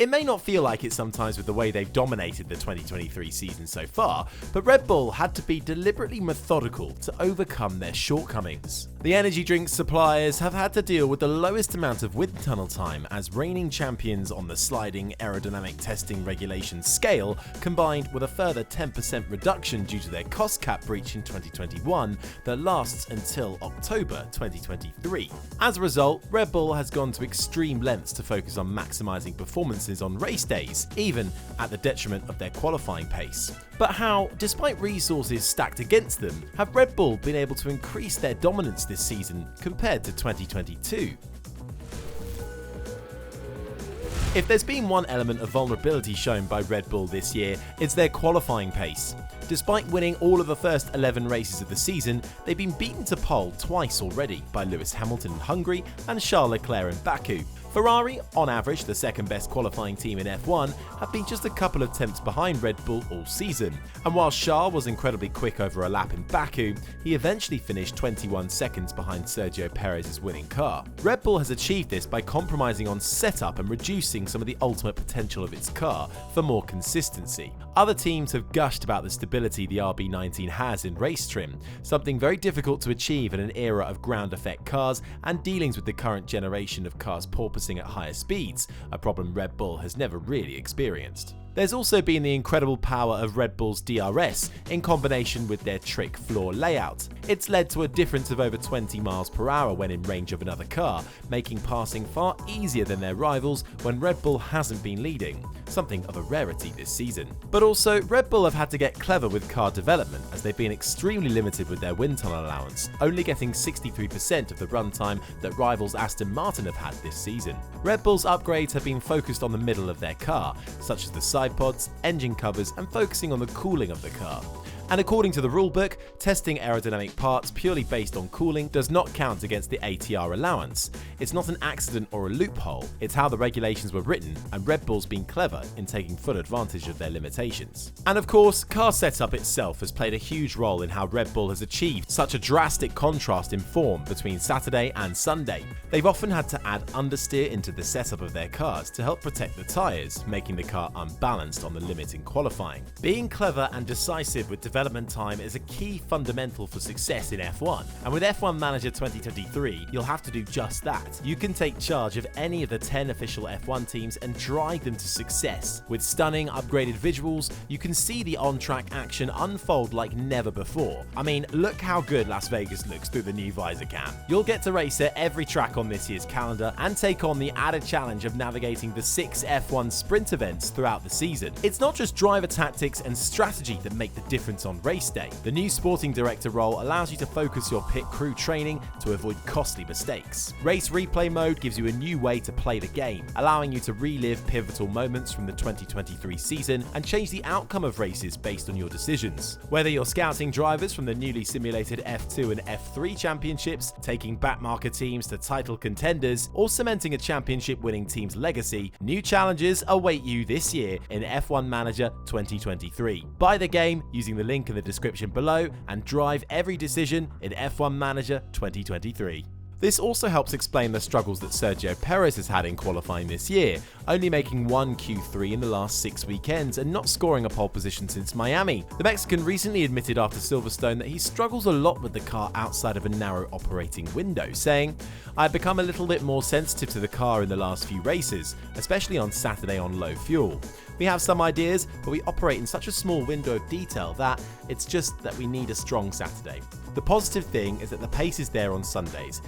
It may not feel like it sometimes with the way they've dominated the 2023 season so far, but Red Bull had to be deliberately methodical to overcome their shortcomings. The energy drink suppliers have had to deal with the lowest amount of wind tunnel time as reigning champions on the sliding aerodynamic testing regulations scale, combined with a further 10% reduction due to their cost cap breach in 2021 that lasts until October 2023. As a result, Red Bull has gone to extreme lengths to focus on maximising performances on race days, even at the detriment of their qualifying pace. But how, despite resources stacked against them, have Red Bull been able to increase their dominance this season compared to 2022? If there's been one element of vulnerability shown by Red Bull this year, it's their qualifying pace. Despite winning all of the first 11 races of the season, they've been beaten to pole twice already by Lewis Hamilton in Hungary and Charles Leclerc in Baku. Ferrari, on average the second best qualifying team in F1, have been just a couple of tenths behind Red Bull all season. And while Charles was incredibly quick over a lap in Baku, he eventually finished 21 seconds behind Sergio Perez's winning car. Red Bull has achieved this by compromising on setup and reducing some of the ultimate potential of its car for more consistency. Other teams have gushed about the stability the RB19 has in race trim, something very difficult to achieve in an era of ground effect cars and dealings with the current generation of cars porpoising at higher speeds, a problem Red Bull has never really experienced. There's also been the incredible power of Red Bull's DRS in combination with their trick floor layout. It's led to a difference of over 20 miles per hour when in range of another car, making passing far easier than their rivals when Red Bull hasn't been leading, something of a rarity this season. But also, Red Bull have had to get clever with car development as they've been extremely limited with their wind tunnel allowance, only getting 63% of the runtime that rivals Aston Martin have had this season. Red Bull's upgrades have been focused on the middle of their car, such as the side pods, engine covers, and focusing on the cooling of the car. And according to the rulebook, testing aerodynamic parts purely based on cooling does not count against the ATR allowance. It's not an accident or a loophole, it's how the regulations were written, and Red Bull's been clever in taking full advantage of their limitations. And of course, car setup itself has played a huge role in how Red Bull has achieved such a drastic contrast in form between Saturday and Sunday. They've often had to add understeer into the setup of their cars to help protect the tyres, making the car unbalanced on the limit in qualifying. Being clever and decisive with development time is a key fundamental for success in F1, and with F1 Manager 2023, you'll have to do just that. You can take charge of any of the 10 official F1 teams and drive them to success. With stunning upgraded visuals, you can see the on-track action unfold like never before. I mean, look how good Las Vegas looks through the new visor cam. You'll get to race at every track on this year's calendar and take on the added challenge of navigating the 6 F1 sprint events throughout the season. It's not just driver tactics and strategy that make the difference on race day. The new sporting director role allows you to focus your pit crew training to avoid costly mistakes. Race replay mode gives you a new way to play the game, allowing you to relive pivotal moments from the 2023 season and change the outcome of races based on your decisions. Whether you're scouting drivers from the newly simulated F2 and F3 championships, taking backmarker teams to title contenders, or cementing a championship-winning team's legacy, new challenges await you this year in F1 Manager 2023. Buy the game using the link in the description below and drive every decision in F1 Manager 2023. This also helps explain the struggles that Sergio Perez has had in qualifying this year, only making one Q3 in the last 6 weekends and not scoring a pole position since Miami. The Mexican recently admitted after Silverstone that he struggles a lot with the car outside of a narrow operating window, saying, "I've become a little bit more sensitive to the car in the last few races, especially on Saturday on low fuel. We have some ideas, but we operate in such a small window of detail that it's just that we need a strong Saturday. The positive thing is that the pace is there on Sundays,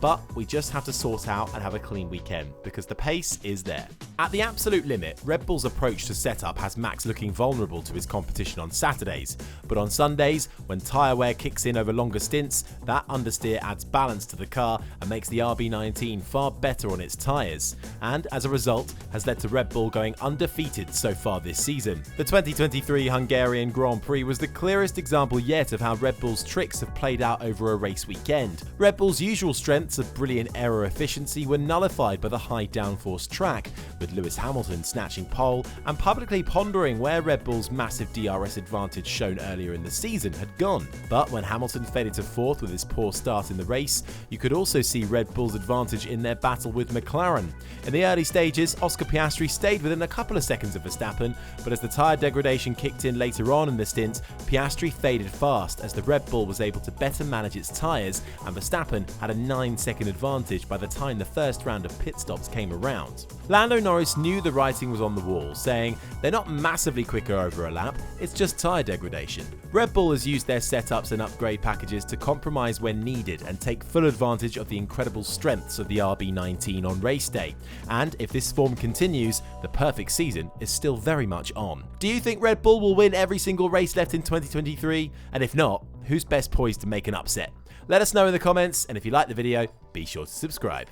but we just have to sort out and have a clean weekend because the pace is there." At the absolute limit, Red Bull's approach to setup has Max looking vulnerable to his competition on Saturdays, but on Sundays, when tyre wear kicks in over longer stints, that understeer adds balance to the car and makes the RB19 far better on its tyres, and as a result, has led to Red Bull going undefeated so far this season. The 2023 Hungarian Grand Prix was the clearest example yet of how Red Bull's tricks have played out over a race weekend. Red Bull's usual strength moments of brilliant aero efficiency were nullified by the high downforce track, with Lewis Hamilton snatching pole and publicly pondering where Red Bull's massive DRS advantage shown earlier in the season had gone. But when Hamilton faded to fourth with his poor start in the race, you could also see Red Bull's advantage in their battle with McLaren. In the early stages, Oscar Piastri stayed within a couple of seconds of Verstappen, but as the tyre degradation kicked in later on in the stint, Piastri faded fast as the Red Bull was able to better manage its tyres, and Verstappen had a 9-second advantage by the time the first round of pit stops came around. Lando Norris knew the writing was on the wall, saying, "They're not massively quicker over a lap, it's just tyre degradation." Red Bull has used their setups and upgrade packages to compromise when needed and take full advantage of the incredible strengths of the RB19 on race day. And if this form continues, the perfect season is still very much on. Do you think Red Bull will win every single race left in 2023? And if not, who's best poised to make an upset? Let us know in the comments, and if you like the video, be sure to subscribe.